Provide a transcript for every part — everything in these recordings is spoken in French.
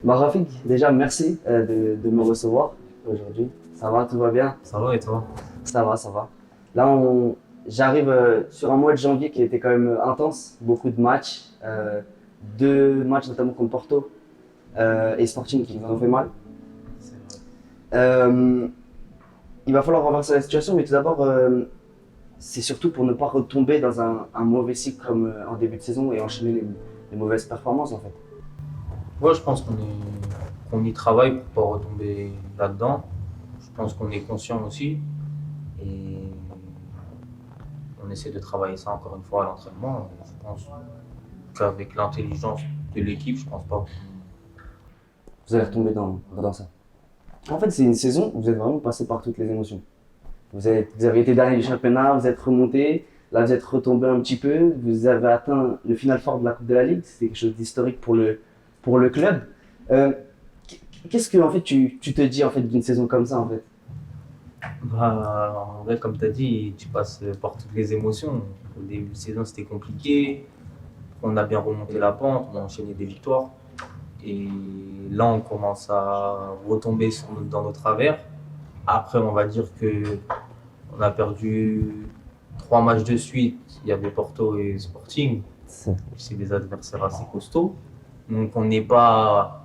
Bah, Rafik, déjà merci de me recevoir aujourd'hui. Ça va, tout va bien? Ça va et toi? Ça va, ça va. Là, j'arrive sur un mois de janvier qui était quand même intense, beaucoup de matchs, deux matchs notamment contre Porto et Sporting qui nous ont fait mal. C'est vrai. Euh, il va falloir renverser la situation, mais tout d'abord, c'est surtout pour ne pas retomber dans un mauvais cycle comme en début de saison et enchaîner les mauvaises performances en fait. Moi, je pense qu'on y travaille pour pas retomber là-dedans. Je pense qu'on est conscient aussi et on essaie de travailler ça encore une fois à l'entraînement. Je pense qu'avec l'intelligence de l'équipe, je pense pas. Vous allez retomber dans ça. En fait, c'est une saison où vous êtes vraiment passé par toutes les émotions. Vous avez été dernier du championnat, vous êtes remonté, là vous êtes retombé un petit peu, vous avez atteint le final fort de la Coupe de la Ligue, c'est quelque chose d'historique pour le club. Euh, Qu'est-ce que en fait, tu te dis en fait, d'une saison comme ça en fait? En vrai, comme tu as dit, tu passes par toutes les émotions. Au début de saison, c'était compliqué. On a bien remonté la pente, on a enchaîné des victoires. Et là, on commence à retomber dans nos travers. Après, on va dire que on a perdu 3 matchs de suite. Il y avait Porto et Sporting. C'est des adversaires assez costauds. Donc on n'est pas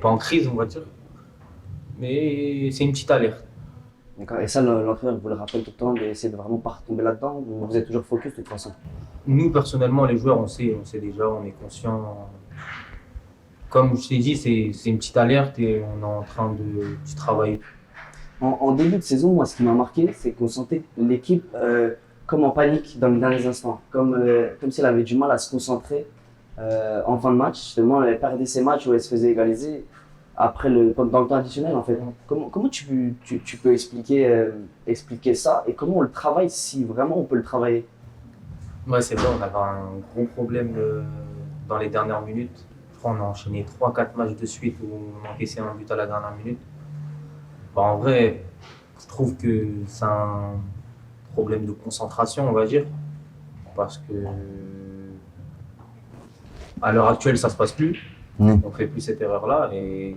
en crise, on va dire. Mais c'est une petite alerte. D'accord. Et ça, l'entraîneur vous le rappelle tout le temps d'essayer de vraiment pas retomber là-dedans, ou vous êtes toujours focus de toute façon? Nous, personnellement, les joueurs, on sait déjà, on est conscient. Comme je t'ai dit, c'est une petite alerte et on est en train de travailler. En début de saison, moi, ce qui m'a marqué, c'est qu'on sentait l'équipe comme en panique dans les derniers instants, comme si elle avait du mal à se concentrer en fin de match. Justement, elle perdait ses matchs où elle se faisait égaliser dans le temps additionnel, en fait. Comment tu peux expliquer ça et comment on le travaille si vraiment on peut le travailler? Ouais, c'est vrai, on avait un gros problème dans les dernières minutes. Je crois qu'on a enchaîné 3 4 matchs de suite où on encaissait un but à la dernière minute. Bah, en vrai, je trouve que c'est un problème de concentration, on va dire, parce que à l'heure actuelle, ça se passe plus. Mm. On fait plus cette erreur-là. Et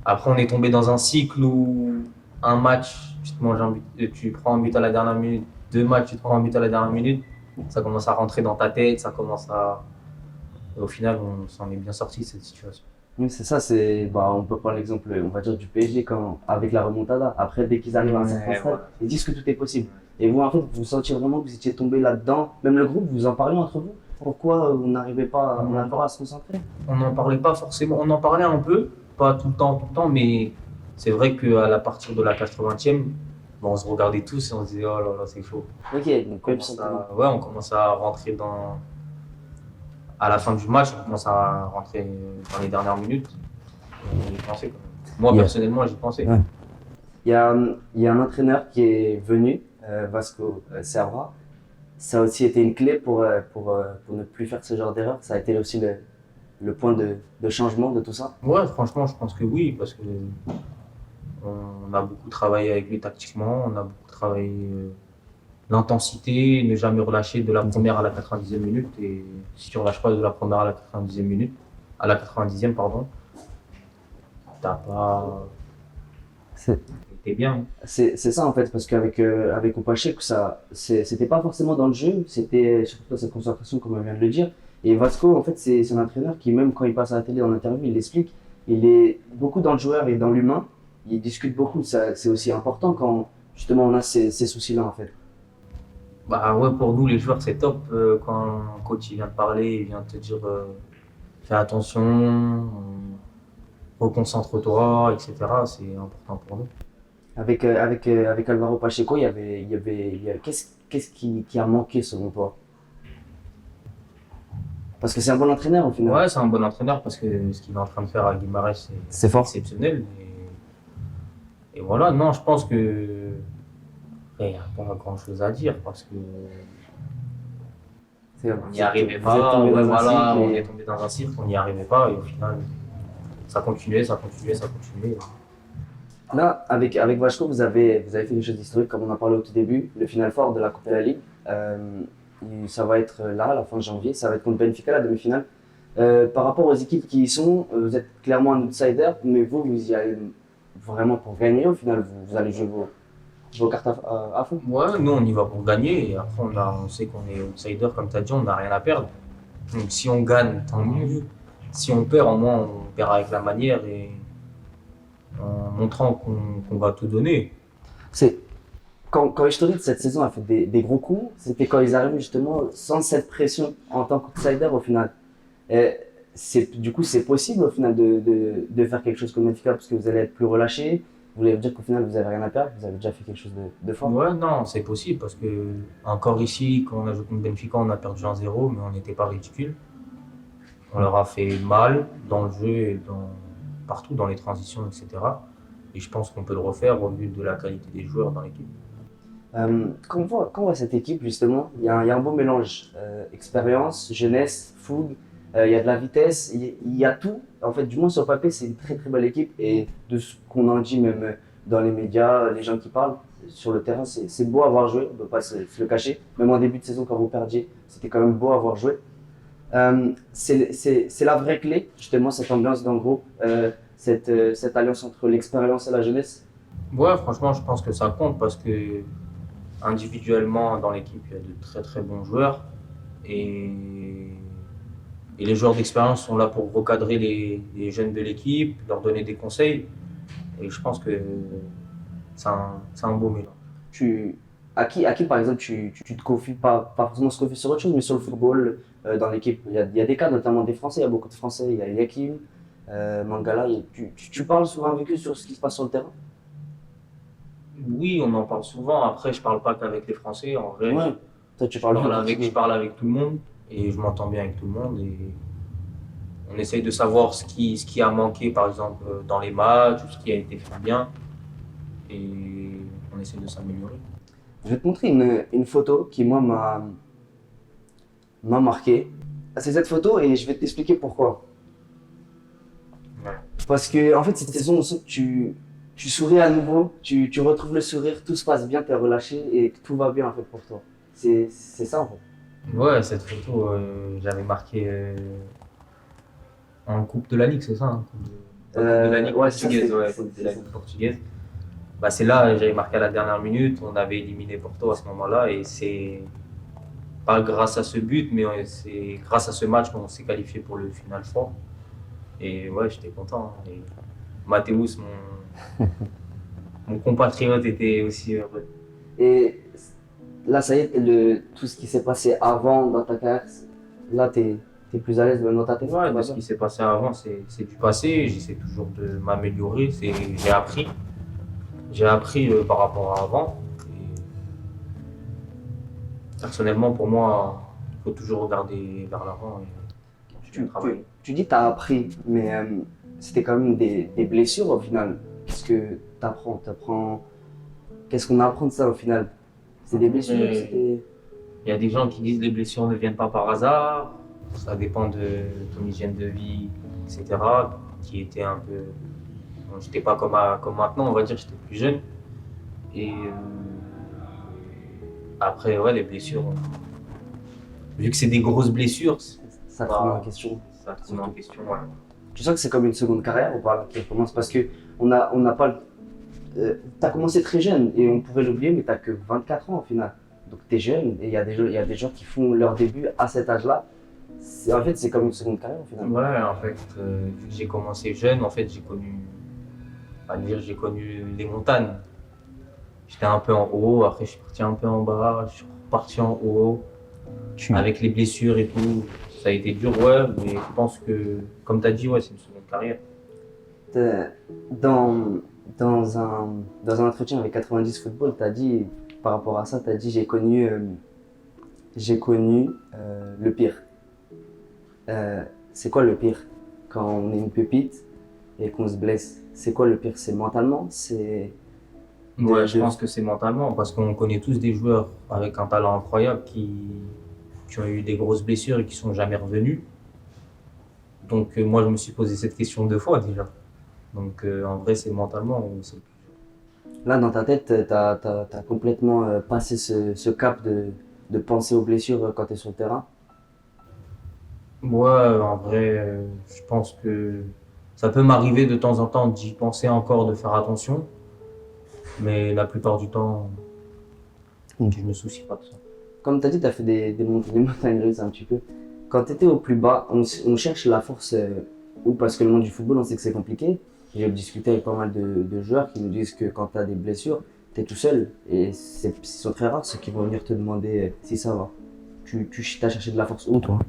après, on est tombé dans un cycle où un match, tu te manges un but, tu prends un but à la dernière minute, 2 matchs, tu te prends un but à la dernière minute. Ça commence à rentrer dans ta tête, ça commence à. Et au final, on s'en est bien sorti de cette situation. Oui, c'est ça, on peut prendre l'exemple, on va dire, du PSG avec la remontada. Après, dès qu'ils arrivent à un certain Ouais, stade, voilà. ils disent que tout est possible. Et vous, en fait, vous sentiez vraiment que vous étiez tombé là-dedans. Même le groupe, vous en parliez entre vous. Pourquoi on n'arrivait pas à se concentrer? On n'en parlait pas forcément, on en parlait un peu, pas tout le temps, mais c'est vrai qu'à la partir de la 80e, bon, on se regardait tous et on se disait oh là là, c'est chaud. Ok, donc même sentiment. Ouais, on commence à rentrer à la fin du match, on commence à rentrer dans les dernières minutes. On y pensait quand même. Moi, Yeah. personnellement, j'y pensais. Ouais. Il y a un entraîneur qui est venu, Vasco Serra. Ça a aussi été une clé pour ne plus faire ce genre d'erreur. Ça a été aussi le point de changement de tout ça. Ouais, franchement, je pense que oui, parce que on a beaucoup travaillé avec lui tactiquement, on a beaucoup travaillé l'intensité, ne jamais relâcher de la première à la 90e minute. Et si tu relâches pas de la première à la 90e minute, à la 90e, pardon, t'as pas. C'est T'es bien. c'est ça en fait, parce qu'avec avec Opachek, c'était pas forcément dans le jeu, c'était surtout dans cette concentration, comme on vient de le dire. Et Vasco, en fait, c'est un entraîneur qui, même quand il passe à la télé en interview, il l'explique. Il est beaucoup dans le joueur et dans l'humain. Il discute beaucoup. C'est aussi important quand justement on a ces soucis-là en fait. Bah ouais, pour nous, les joueurs, c'est top quand un coach il vient te parler, il vient te dire fais attention, reconcentre-toi, etc. C'est important pour nous. Avec Alvaro Pacheco, qu'est-ce qui a manqué selon toi? Parce que c'est un bon entraîneur au final. Ouais, c'est un bon entraîneur parce que ce qu'il est en train de faire à Guimarães, C'est c'est fort. exceptionnel. Et voilà, non, je pense que il n'y a pas grand-chose à dire parce que on n'y arrivait Vous êtes pas. tombé Ouais, dans un voilà, cycle on est et tombé dans un cirque, on n'y arrivait pas et au final, ça continuait, ça continuait, ça continuait. là, avec Vasco, vous avez fait quelque chose d'historique, comme on en parlait au tout début, le final fort de la Coupe de la Ligue. Ça va être là, à la fin de janvier, ça va être contre Benfica, la demi-finale. Par rapport aux équipes qui y sont, vous êtes clairement un outsider, mais vous y allez vraiment pour gagner. Au final, vous allez jouer vos cartes à fond. Ouais, nous on y va pour gagner et après on sait qu'on est outsider, comme tu as dit, on n'a rien à perdre. Donc si on gagne, tant mieux. Si on perd, au moins on perd avec la manière et en montrant qu'on va tout donner. C'est quand Historique cette saison a fait des gros coups, c'était quand ils arrivent justement sans cette pression en tant qu'outsider au final. Et du coup, c'est possible au final de faire quelque chose comme Benfica parce que vous allez être plus relâché. Vous voulez dire qu'au final, vous n'avez rien à perdre, vous avez déjà fait quelque chose de fort. Ouais, non, c'est possible parce que encore ici, quand on a joué contre Benfica, on a perdu 1-0, mais on n'était pas ridicule. On leur a fait mal dans le jeu et partout dans les transitions, etc. Et je pense qu'on peut le refaire au vu de la qualité des joueurs dans l'équipe. Quand on voit cette équipe, justement, il y a un beau mélange. Expérience, jeunesse, fougue, il y a de la vitesse, il y a tout. En fait, du moins sur le papier, c'est une très très belle équipe. Et de ce qu'on en dit, même dans les médias, les gens qui parlent, sur le terrain, c'est beau à voir jouer, on ne peut pas se le cacher. Même en début de saison, quand vous perdiez, c'était quand même beau à voir jouer. C'est la vraie clé, justement, cette ambiance dans le groupe, cette alliance entre l'expérience et la jeunesse. Ouais, franchement, je pense que ça compte parce que individuellement, dans l'équipe, il y a de très très bons joueurs. Et, et les joueurs d'expérience sont là pour recadrer les jeunes de l'équipe, leur donner des conseils. Et je pense que c'est un beau mélange. Tu, à qui, par exemple, tu te confies, pas forcément se confier sur autre chose, mais sur le football, dans l'équipe. Il y a des cas, notamment des Français, il y a beaucoup de Français, il y a Yakim, Mangala. Tu parles souvent avec eux sur ce qui se passe sur le terrain? Oui, on en parle souvent. Après, je parle pas qu'avec les Français. En vrai, Ouais. Toi, tu je parles parle bien je portugais. parle avec tout le monde et je m'entends bien avec tout le monde. Et on essaye de savoir ce qui a manqué, par exemple, dans les matchs ou ce qui a été fait bien. Et on essaye de s'améliorer. Je vais te montrer une photo qui, moi, m'a marqué. C'est cette photo et je vais t'expliquer pourquoi. Ouais. Parce que, en fait, cette saison, on sent que tu souris à nouveau, tu retrouves le sourire, tout se passe bien, tu es relâché et que tout va bien, en fait, pour toi. C'est ça, en fait. Ouais, cette photo, j'avais marqué en Coupe de la Ligue, c'est ça, hein, Coupe de la Ligue Ouais, c'est ça, portugaise, ouais, Coupe de la ça. Ligue portugaise. Bah, c'est là, j'avais marqué à la dernière minute, on avait éliminé Porto à ce moment-là, et c'est pas grâce à ce but, mais c'est grâce à ce match qu'on s'est qualifié pour le Final Four. Et ouais, j'étais content, hein. Et Mathéus, mon compatriote, était aussi heureux. Et là, ça y est, tout ce qui s'est passé avant dans ta carrière, là, t'es plus à l'aise même dans ta tête. Ouais, Tout de va ce bien. qui s'est passé avant, c'est du passé, j'essaie toujours de m'améliorer, j'ai appris. J'ai appris par rapport à avant. Et personnellement, pour moi, il faut toujours regarder vers l'avant et bien travailler. Tu dis que tu as appris, mais c'était quand même des blessures au final. Qu'est-ce que tu apprends, qu'est-ce qu'on apprend de ça au final? C'est des blessures, Mais il y a des gens qui disent que les blessures ne viennent pas par hasard. Ça dépend de ton hygiène de vie, etc. Qui était un peu. Bon, j'étais pas comme maintenant, on va dire, j'étais plus jeune. Et après, ouais, les blessures. Vu que c'est des grosses blessures, ça te remet en question. ça te remet en question. Ouais. Tu sens que c'est comme une seconde carrière ou pas là, qui commence parce que on n'a pas. Tu as commencé très jeune et on pourrait l'oublier, mais tu n'as que 24 ans au final. Donc tu es jeune et il y a des gens qui font leur début à cet âge-là. En fait, c'est comme une seconde carrière au final. Ouais, en fait, vu que j'ai commencé jeune, en fait, j'ai connu les montagnes. J'étais un peu en haut, après je suis parti un peu en bas, je suis reparti en haut, avec les blessures et tout. Ça a été dur, ouais, mais je pense que, comme tu as dit, ouais, c'est une seconde carrière. Euh, Dans, dans un entretien avec 90 Football, tu as dit, par rapport à ça, tu as dit j'ai connu le pire. C'est quoi le pire? Quand on est une pépite et qu'on se blesse, c'est quoi le pire? C'est mentalement? C'est Ouais, je pense que c'est mentalement, parce qu'on connaît tous des joueurs avec un talent incroyable qui ont eu des grosses blessures et qui sont jamais revenus. Donc moi, je me suis posé cette question 2 fois déjà. Donc en vrai, c'est mentalement. Là, dans ta tête, tu as complètement passé ce cap de penser aux blessures quand tu es sur le terrain. Ouais, en vrai, je pense que ça peut m'arriver de temps en temps d'y penser encore, de faire attention, mais la plupart du temps, je me soucie pas de ça. Comme tu as dit, tu as fait des montagnes russes un petit peu. Quand tu étais au plus bas, on cherche la force, ou parce que le monde du football, on sait que c'est compliqué. J'ai discuté avec pas mal de joueurs qui nous disent que quand tu as des blessures, tu es tout seul. Et ce sont très rares ceux qui vont venir te demander si ça va. Tu as cherché de la force où, toi?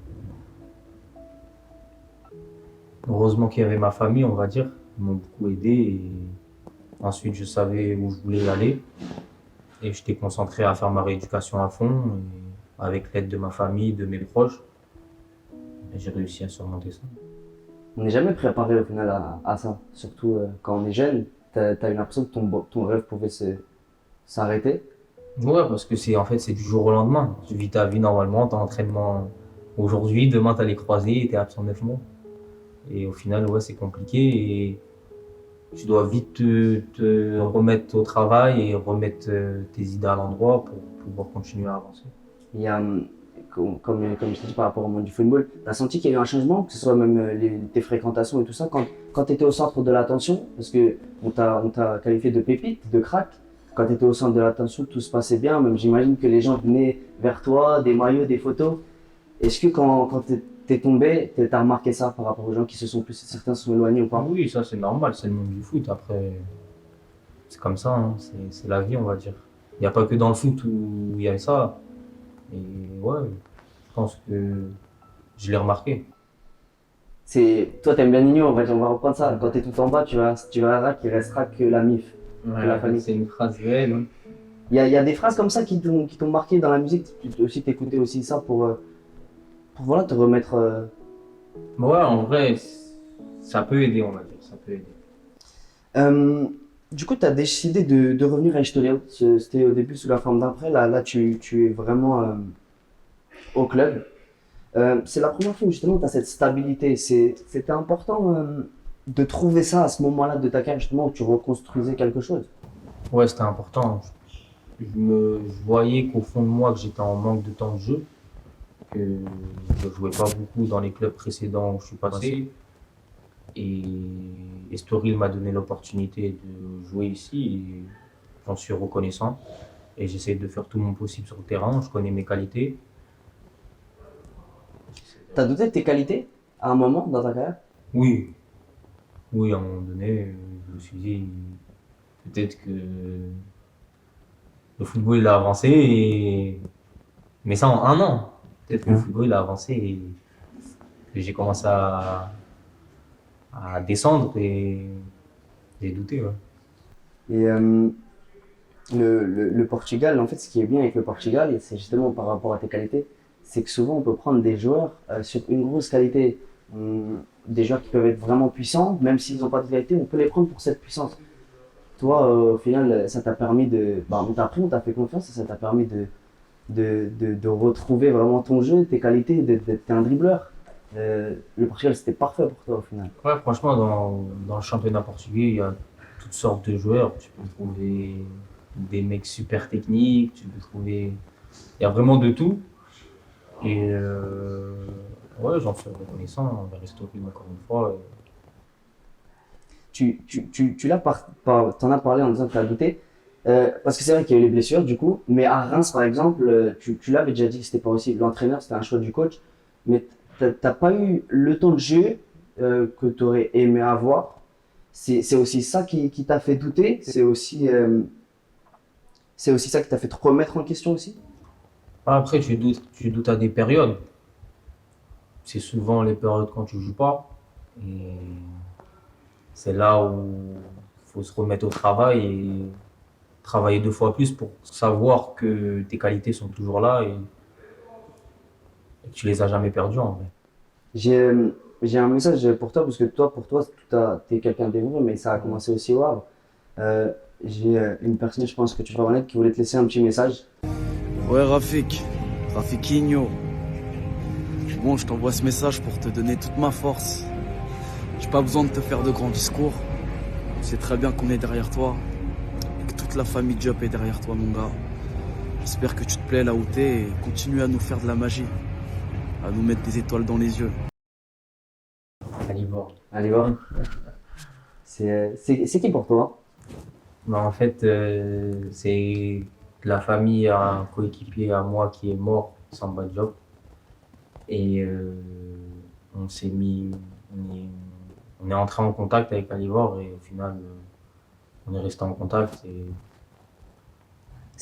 Heureusement qu'il y avait ma famille, on va dire. Ils m'ont beaucoup aidé et ensuite je savais où je voulais aller et j'étais concentré à faire ma rééducation à fond et avec l'aide de ma famille, de mes proches, et j'ai réussi à surmonter ça. On n'est jamais préparé au final à ça. Surtout quand on est jeune, tu as eu l'impression que ton rêve pouvait s'arrêter. Ouais, parce que c'est en fait c'est du jour au lendemain. Tu vis ta vie normalement, t'as entraînement aujourd'hui, demain t'as les croisés et t'es absent 9 mois. Et au final, ouais, c'est compliqué et tu dois vite te remettre au travail et remettre tes idées à l'endroit pour pouvoir continuer à avancer. Il y a, comme je t'ai dit par rapport au monde du football, tu as senti qu'il y a eu un changement, que ce soit même tes fréquentations et tout ça, quand tu étais au centre de l'attention, parce que on t'a qualifié de pépite, de crack, quand tu étais au centre de l'attention, tout se passait bien, même j'imagine que les gens venaient vers toi, des maillots, des photos. Est-ce que quand t'es tombé, t'as remarqué ça par rapport aux gens qui se sont plus, certains se sont éloignés ou pas? Oui, ça c'est normal, c'est le monde du foot. Après, c'est comme ça, hein, c'est la vie, on va dire. Il n'y a pas que dans le foot où il y a ça. Et ouais, je pense que je l'ai remarqué. Toi t'aimes bien Nino, on va reprendre ça. Quand t'es tout en bas, tu verras qu'il restera que la MIF, que la Ouais, famille. c'est une phrase belle, hein. Il y a des phrases comme ça qui t'ont marqué dans la musique. Aussi t'écoutais aussi ça pour voilà, te remettre. Ouais, en vrai, ça peut aider, on va dire. Ça peut aider. Euh, du coup, tu as décidé de revenir à Estoril. C'était au début sous la forme d'un prêt. Là, tu es vraiment au club. C'est la première fois où justement tu as cette stabilité. C'était important de trouver ça à ce moment-là de ta carrière, justement, où tu reconstruisais quelque chose. Ouais, c'était important. Je voyais qu'au fond de moi, que j'étais en manque de temps de jeu, que je jouais pas beaucoup dans les clubs précédents où je suis passé. Et Estoril m'a donné l'opportunité de jouer ici et j'en suis reconnaissant. Et j'essaie de faire tout mon possible sur le terrain. Je connais mes qualités. Tu as douté de tes qualités à un moment dans ta carrière? Oui, oui, à un moment donné, je me suis dit peut-être que le football il a avancé, mais ça en un an. Peut-être que le football il a avancé et que j'ai commencé à descendre et j'ai douté. Ouais. Et le Portugal, en fait, ce qui est bien avec le Portugal, et c'est justement par rapport à tes qualités, c'est que souvent on peut prendre des joueurs sur une grosse qualité. Des joueurs qui peuvent être vraiment puissants, même s'ils n'ont pas de qualité, on peut les prendre pour cette puissance. Toi, au final, ça t'a permis de. Bah, on t'a appris, on t'a fait confiance et ça t'a permis de retrouver vraiment ton jeu, tes qualités, d'être un dribbleur. Le Portugal, c'était parfait pour toi au final. Ouais, franchement, dans le championnat portugais, il y a toutes sortes de joueurs. Tu peux trouver des mecs super techniques, tu peux trouver. Il y a vraiment de tout. Et ouais, j'en suis reconnaissant envers Estoril encore une fois. T'en as parlé en disant que tu as douté. Parce que c'est vrai qu'il y a eu les blessures du coup, mais à Reims par exemple, tu l'avais déjà dit que c'était pas aussi l'entraîneur, c'était un choix du coach, mais t'as pas eu le temps de jeu que tu aurais aimé avoir. C'est aussi ça qui t'a fait douter, c'est aussi ça qui t'a fait te remettre en question aussi. Après, tu doutes à des périodes. C'est souvent les périodes quand tu joues pas. Et c'est là où il faut se remettre au travail et travailler 2 fois plus pour savoir que tes qualités sont toujours là et que tu les as jamais perdues en vrai. J'ai j'ai un message pour toi, parce que pour toi, t'es quelqu'un d'évolué, mais ça a commencé aussi au Havre. J'ai une personne, je pense que tu vas connaître, qui voulait te laisser un petit message. Ouais Rafik, Rafikinho. Bon, je t'envoie ce message pour te donner toute ma force. J'ai pas besoin de te faire de grands discours. Tu sais très bien qu'on est derrière toi et que toute la famille Diop est derrière toi mon gars. J'espère que tu te plais là où t'es et continue à nous faire de la magie. à nous mettre des étoiles dans les yeux. Alivor. Allez voir. C'est qui pour toi? Bah, en fait, c'est la famille à un coéquipier à moi qui est mort, Samba Diop. Et on s'est mis, on est entré en contact avec Alivor et au final, on est resté en contact. Et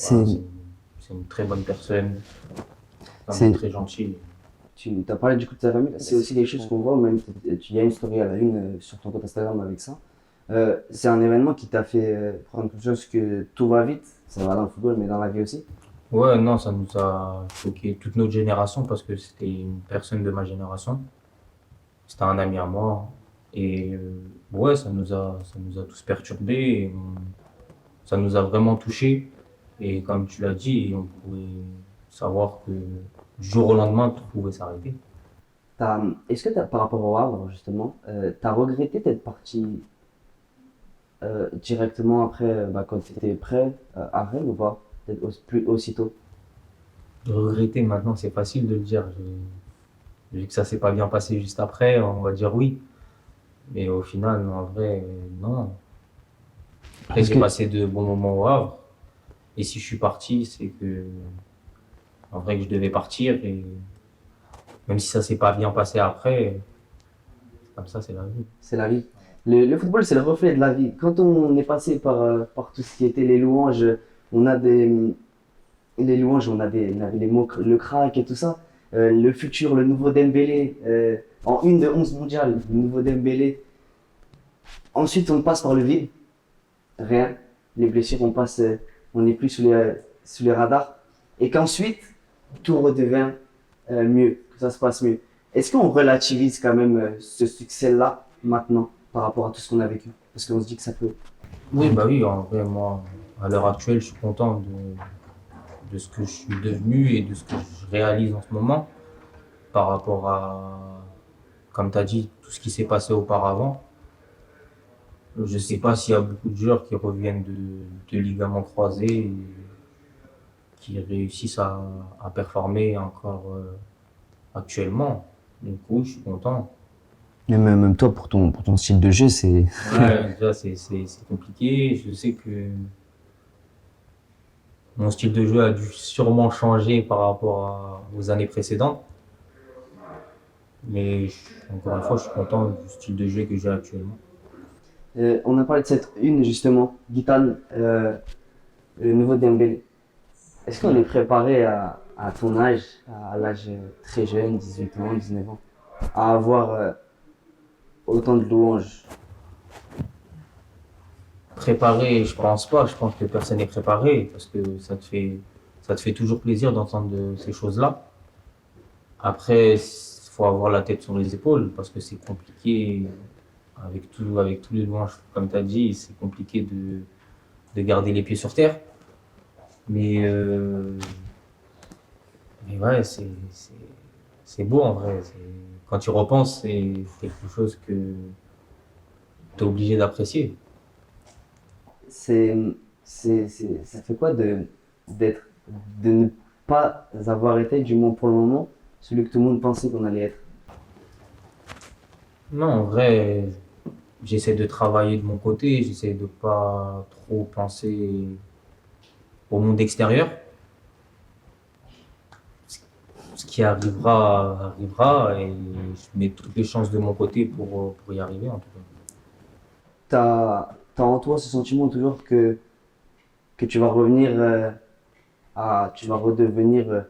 voilà, C'est, c'est une très bonne personne, c'est, très gentille. tu as parlé du coup de ta famille, c'est aussi des choses qu'on voit, même tu y a une story à la une sur ton compte Instagram avec ça. C'est un événement qui t'a fait prendre conscience que tout va vite, ça va dans le football, mais dans la vie aussi. Ouais, non, ça nous a choqué toute notre génération parce que c'était une personne de ma génération. C'était un ami à moi. Et ouais, ça nous a tous perturbés. Ça nous a vraiment touchés. Et comme tu l'as dit, on pouvait savoir que du jour au lendemain, tout pouvait s'arrêter. Est-ce que par rapport au Havre, justement, t'as regretté d'être parti directement après, quand tu étais prêt à Rennes ou pas? Peut-être plus aussitôt. De regretter maintenant, c'est facile de le dire. Vu que ça s'est pas bien passé juste après, on va dire oui. Mais au final, en vrai, non. Après, Parce j'ai que, passé de bons moments au Havre. Et si je suis parti, c'est que, en vrai, que je devais partir. Et même si ça s'est pas bien passé après, comme ça, c'est la vie. c'est la vie. Le football, c'est le reflet de la vie. Quand on est passé par tout ce qui était les louanges, on a les louanges, on avait les mots, le crack et tout ça. Le futur, le nouveau Dembélé, en une de 11 mondiales, le nouveau Dembélé. Ensuite, on passe par le vide, rien. Les blessures, on n'est plus sous les radars. Et qu'ensuite, tout redevient mieux, que ça se passe mieux. Est-ce qu'on relativise quand même ce succès-là maintenant par rapport à tout ce qu'on a vécu? Parce qu'on se dit que ça peut. Oui, bah oui, en vrai, moi, à l'heure actuelle, je suis content de ce que je suis devenu et de ce que je réalise en ce moment par rapport à, comme tu as dit, tout ce qui s'est passé auparavant. Je sais pas s'il y a beaucoup de joueurs qui reviennent de ligaments croisés et qui réussissent à performer encore actuellement. Donc oui, je suis content. Mais même toi, pour ton style de jeu, c'est. Ouais, déjà, c'est compliqué. Je sais que mon style de jeu a dû sûrement changer par rapport aux années précédentes. Mais encore une fois, je suis content du style de jeu que j'ai actuellement. On a parlé de cette une justement, Gitane, le nouveau Dembélé. Est-ce qu'on est préparé à ton âge, à l'âge très jeune, 18 ans, 19 ans, à avoir autant de louanges? Préparé, je pense pas. Je pense que personne n'est préparé parce que ça te fait toujours plaisir d'entendre ces choses-là. Après, il faut avoir la tête sur les épaules parce que c'est compliqué avec tous les louanges, comme tu as dit, c'est compliqué de garder les pieds sur terre. Mais, mais ouais, c'est beau en vrai. Quand tu repenses, c'est quelque chose que tu es obligé d'apprécier. C'est, ça fait quoi d'être, de ne pas avoir été, du moins pour le moment, celui que tout le monde pensait qu'on allait être? Non, en vrai, j'essaie de travailler de mon côté, j'essaie de pas trop penser au monde extérieur. Ce qui arrivera, arrivera et je mets toutes les chances de mon côté pour y arriver en tout cas. T'as en toi ce sentiment toujours que tu vas revenir tu vas redevenir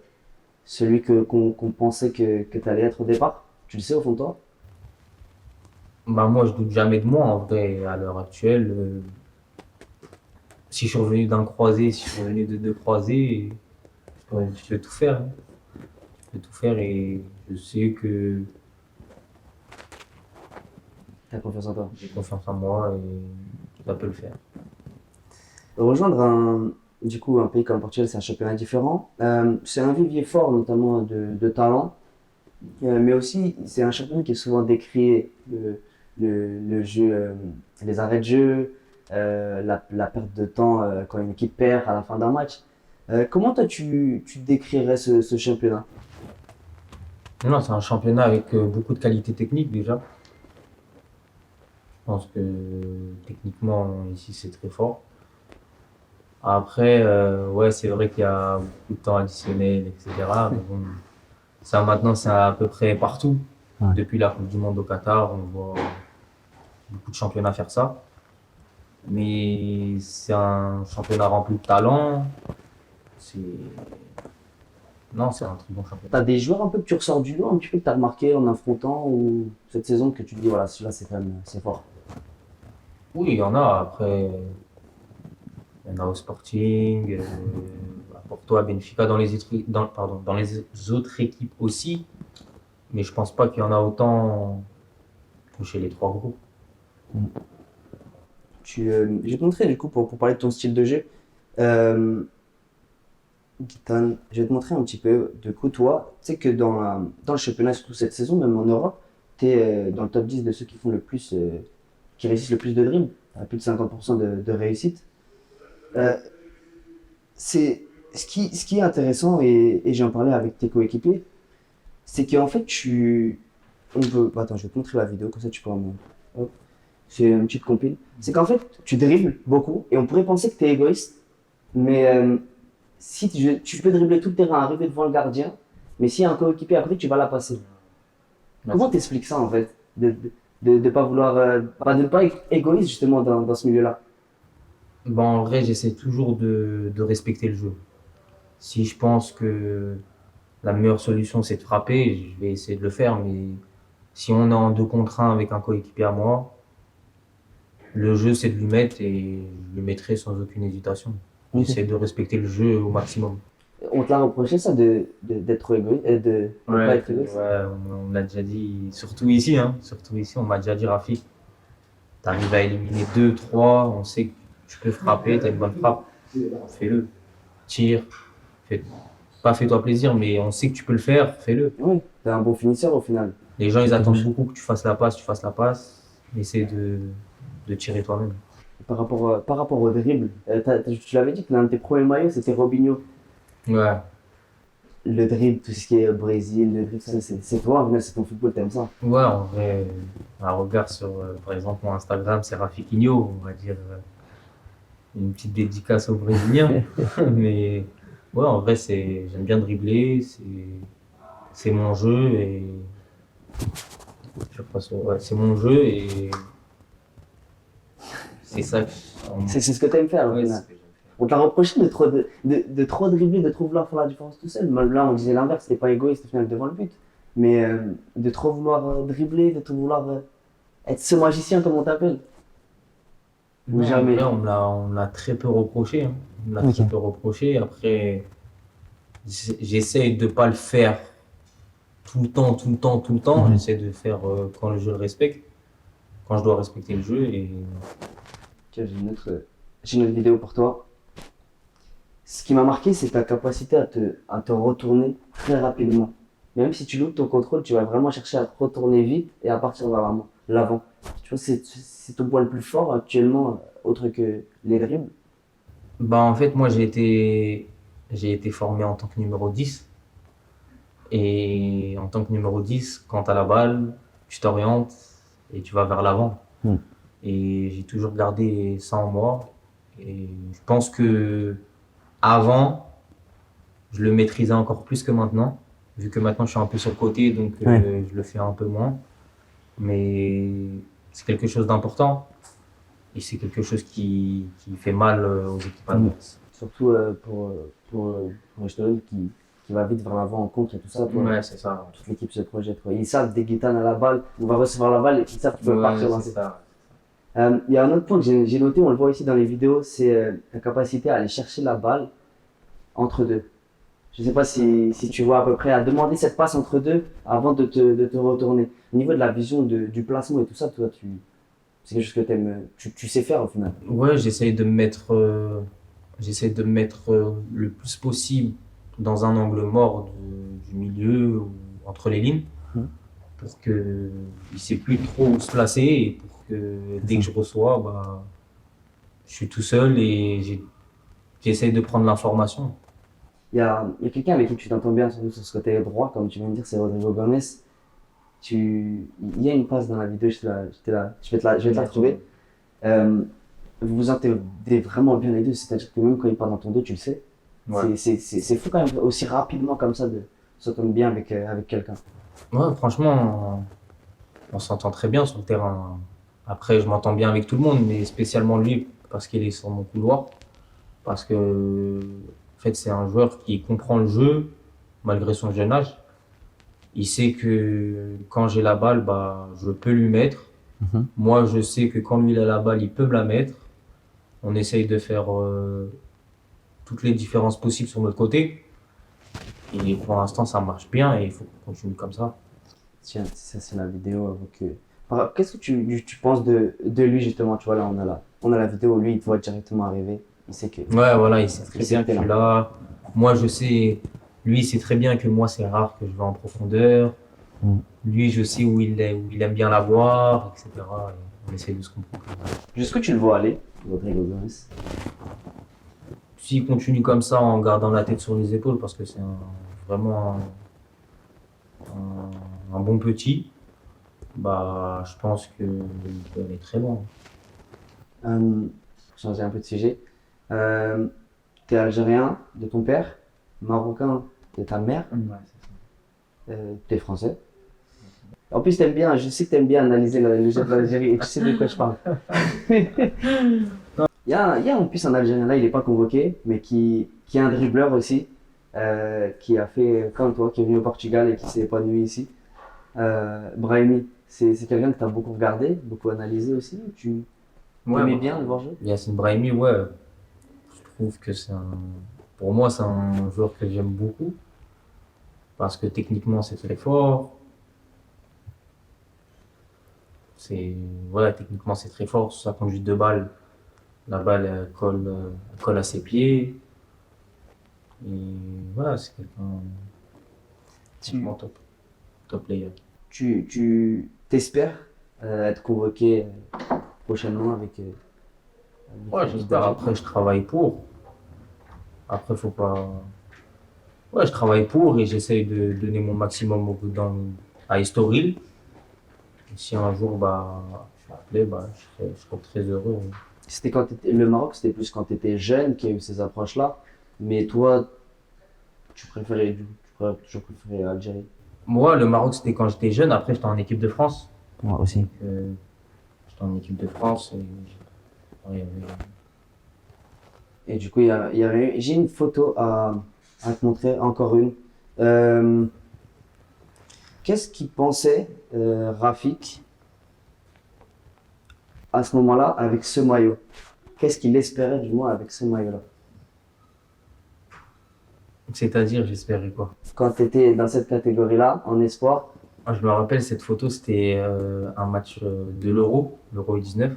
celui qu'on pensait que tu allais être au départ? Tu le sais au fond de toi? Bah moi, je doute jamais de moi en vrai à l'heure actuelle. Si je suis revenu d'un croisé, si je suis revenu de deux croisés, je peux tout faire, hein. Je peux tout faire et je sais que T'as confiance en toi. j'ai confiance en moi et ça peut le faire. Rejoindre du coup, un pays comme le Portugal, c'est un championnat différent. C'est un vivier fort, notamment de talent, mais aussi c'est un championnat qui est souvent décrié, le jeu, les arrêts de jeu, la perte de temps quand une équipe perd à la fin d'un match. Comment toi tu décrirais ce championnat? Non, c'est un championnat avec beaucoup de qualité technique déjà. Je pense que techniquement, ici, c'est très fort. Après, ouais, c'est vrai qu'il y a beaucoup de temps additionnel, etc. Mais bon, ça maintenant, c'est à peu près partout. Ouais. Depuis la Coupe du Monde au Qatar, on voit beaucoup de championnats faire ça. Mais c'est un championnat rempli de talent. C'est... Non, c'est un très bon championnat. T'as des joueurs un peu que tu ressors du lot, un petit peu que t'as remarqué en affrontant ou cette saison que tu te dis, voilà, celui-là, c'est quand même, c'est fort. Oui, il y en a. Après, il y en a au Sporting, à Porto, à Benfica, dans les autres équipes aussi. Mais je pense pas qu'il y en a autant que chez les trois groupes. Je vais te montrer, du coup, pour parler de ton style de jeu. Euh, je vais te montrer un petit peu, du coup, toi, tu sais que dans le championnat, surtout cette saison, même en Europe, tu es dans le top 10 de ceux qui font le plus, qui réussissent le plus de dribbles. Tu as plus de 50% de réussite. Euh, ce qui est intéressant, et j'en parlais avec tes coéquipiers, c'est qu'en fait, attends, je vais te montrer la vidéo, comme ça tu peux hop, c'est une petite compile. C'est qu'en fait, tu dribbles beaucoup, et on pourrait penser que tu es égoïste, mais si tu peux dribbler tout le terrain, arriver devant le gardien, mais s'il y a un coéquipier après, tu vas la passer. Comment t'expliques ça en fait? De pas vouloir, de ne pas être égoïste justement dans ce milieu-là. Bon, en vrai, j'essaie toujours de respecter le jeu. Si je pense que la meilleure solution, c'est de frapper, je vais essayer de le faire. Mais si on est en 2 contre 1 avec un coéquipier à moi, le jeu, c'est de lui mettre et je le mettrai sans aucune hésitation. Ok. J'essaie de respecter le jeu au maximum. On te l'a reproché ça d'être égoïste, de pas être égoïste. Ouais, on l'a déjà dit, surtout ici, hein. Surtout ici, on m'a déjà dit, Rafik, t'arrives à éliminer 2, 3, on sait que tu peux frapper, t'as une bonne frappe, fais-le. Tire, fais, pas fais-toi plaisir, mais on sait que tu peux le faire, fais-le. Oui, t'es un bon finisseur au final. Les gens, ils attendent beaucoup que tu fasses la passe, essaie de tirer toi-même. Par rapport au dribble, tu l'avais dit que l'un de tes premiers maillots c'était Robinho. Ouais, Le dribble, tout ce qui est Brésil, le dribble, ça, c'est toi, en final, c'est ton football, t'aimes ça. ouais, en vrai, un regard sur, par exemple, mon Instagram, c'est Rafikinho, on va dire, une petite dédicace aux Brésiliens. Mais ouais, en vrai, j'aime bien dribbler, c'est mon jeu et je crois ouais, c'est mon jeu et c'est ça que C'est ce que t'aimes faire au ouais, final. c'est ce que j'aime faire. On t'a reproché de trop dribbler, de trop vouloir faire la différence tout seul. Même là, on disait l'inverse, t'es pas égoïste au final devant le but. Mais de trop vouloir dribbler, de trop vouloir être ce magicien comme on t'appelle. Ou Non, jamais. en vrai, on me l'a très peu reproché, hein. On me l'a Ok. très peu reproché. Après, j'essaye de pas le faire tout le temps, tout le temps, tout le temps. Mhm. J'essaie de faire quand je le respecte, quand je dois respecter le jeu et Tiens, j'ai une autre vidéo pour toi. Ce qui m'a marqué, c'est ta capacité à te retourner très rapidement. Même si tu loupes ton contrôle, tu vas vraiment chercher à te retourner vite et à partir vers l'avant. Tu vois, c'est ton point le plus fort actuellement, autre que les dribbles. bah en fait moi j'ai été formé en tant que numéro 10 et en tant que numéro 10 quand tu as la balle, tu t'orientes et tu vas vers l'avant. Hmm. Et j'ai toujours gardé ça en moi et je pense que avant je le maîtrisais encore plus que maintenant vu que maintenant je suis un peu sur le côté donc je le fais un peu moins mais c'est quelque chose d'important et c'est quelque chose qui fait mal aux équipes adverses. Surtout pour Echtogen qui va vite vers l'avant en contre et tout ça. Toi, Ouais, c'est ça. toute l'équipe se projette. Quoi. Ils savent, dès Guitane à la balle, on va recevoir la balle et ils savent qu'ils peuvent partir dans c'est ça. Il y a un autre point que j'ai noté, on le voit ici dans les vidéos, c'est ta capacité à aller chercher la balle entre deux. Je ne sais pas si tu vois à peu près, à demander cette passe entre deux avant de te retourner. Au niveau de la vision du placement et tout ça, toi, c'est quelque chose que tu sais faire au final. Ouais, j'essaie de me mettre le plus possible dans un angle mort du milieu ou entre les lignes Mhm. pour que il sait plus trop où se placer et pour que dès que je reçois, bah, je suis tout seul et j'essaie de prendre l'information. il y a quelqu'un avec qui tu t'entends bien sur ce côté droit, comme tu viens de dire, c'est Rodrigo Gomez. Il y a une passe dans la vidéo, je vais te la trouver. Euh, vous vous entendez vraiment bien les deux, c'est-à-dire que même quand il parle dans ton dos, tu le sais. Ouais. C'est fou quand même, aussi rapidement comme ça, de s'entendre bien avec quelqu'un. Ouais, franchement, on s'entend très bien sur le terrain. Après, je m'entends bien avec tout le monde, mais spécialement lui, parce qu'il est sur mon couloir. Parce que, en fait, c'est un joueur qui comprend le jeu, malgré son jeune âge. Il sait que quand j'ai la balle, bah, je peux lui mettre. Moi, je sais que quand lui il a la balle, il peut me la mettre. On essaye de faire toutes les différences possibles sur notre côté. Et pour l'instant, ça marche bien et il faut qu'on continue comme ça. Tiens, ça c'est la vidéo avec. Qu'est-ce que tu penses de lui justement? Tu vois, là on a la vidéo, lui il te voit directement arriver. Il sait que. Ouais, voilà, il sait très Il sait bien que que t'es je suis là. Moi, je sais, lui, il sait très bien que moi, c'est rare que je vais en profondeur. Mm. Lui, je sais où il est, où il aime bien la voir, etc. Et on essaie de se comprendre. Jusqu'où tu le vois aller, Rodrigo Gomez? S'il continue comme ça en gardant la tête sur les épaules, parce que c'est vraiment un bon petit, bah, je pense qu'il peut aller très loin. Pour changer un peu de sujet. T'es algérien de ton père, marocain de ta mère, t'es français. En plus, je sais que t'aimes bien analyser le jeu de l'Algérie et tu sais de quoi je parle. Il y a en plus un Algérien là, il n'est pas convoqué, mais qui est un dribbleur aussi, qui a fait comme toi, qui est venu au Portugal et qui s'est épanoui ici. Brahimi, c'est quelqu'un que tu as beaucoup regardé, beaucoup analysé aussi. Tu aimais bien le voir jouer? Yacine Brahimi, ouais, je trouve que pour moi, c'est un joueur que j'aime beaucoup. Parce que techniquement, c'est très fort. Techniquement, c'est très fort. Sur sa conduite de balle, la balle elle colle à ses pieds. Et voilà, c'est quelqu'un franchement top player. Tu t'espères être convoqué prochainement avec. Ouais, j'espère. Après, je travaille pour. Après, faut pas. Ouais, je travaille pour et j'essaye de donner mon maximum à Estoril. Et si un jour, bah, je suis appelé, bah, je serai très heureux. C'était le Maroc, c'était plus quand tu étais jeune qu'il y a eu ces approches-là. Mais toi, tu pourrais toujours préférer l'Algérie. Moi, le Maroc, c'était quand j'étais jeune. Après, j'étais en équipe de France. Moi aussi. J'étais en équipe de France. Ouais, Et du coup, j'ai une photo à te montrer, encore une. Qu'est-ce qu'il pensait Rafik à ce moment-là avec ce maillot? Qu'est-ce qu'il espérait du moins avec ce maillot-là? c'est-à-dire, j'espérais quoi? Quand tu étais dans cette catégorie-là, en espoir, Moi, je me rappelle, cette photo, c'était un match de l'Euro U19,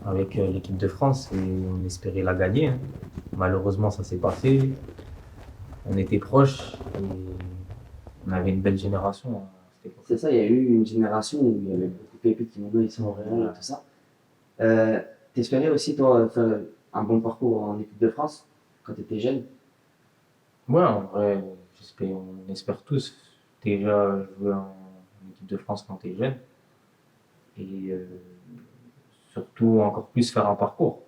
avec l'équipe de France, et on espérait la gagner, hein. Malheureusement, ça s'est pas fait. On était proches, et on avait une belle génération à cette époque. c'est ça, il y a eu une génération où il y avait beaucoup de pépites qui maintenant ils sont au Real et tout ça. T'espérais aussi, toi, faire un bon parcours en équipe de France quand tu étais jeune? Ouais, en vrai, on espère tous déjà jouer en équipe de France quand t'es jeune, et surtout encore plus faire un parcours.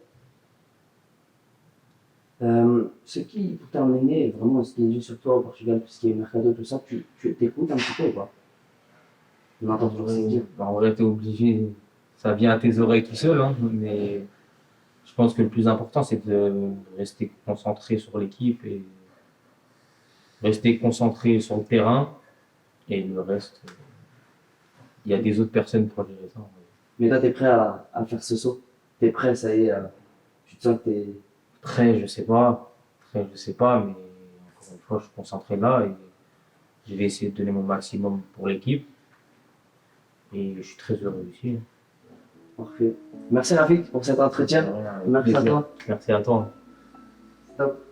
Pour terminer, vraiment, ce qui est juste sur toi au Portugal, tout ce qui est mercado, tout ça, tu t'écoutes un petit peu ou pas? On En entend toujours ça dire. vrai, t'es obligé, ça vient à tes oreilles tout seul, hein, mais je pense que le plus important, c'est de rester concentré sur l'équipe et rester concentré sur le terrain, et le reste, il y a des autres personnes pour gérer ça. Mais toi, t'es prêt à faire ce saut? T'es prêt, ça y est, tu te sens que t'es. Très, je sais pas, mais encore une fois, je suis concentré là et je vais essayer de donner mon maximum pour l'équipe, et je suis très heureux ici. Parfait. Merci Rafik pour cet entretien. Avec Merci à plaisir. toi. Merci à toi. Stop.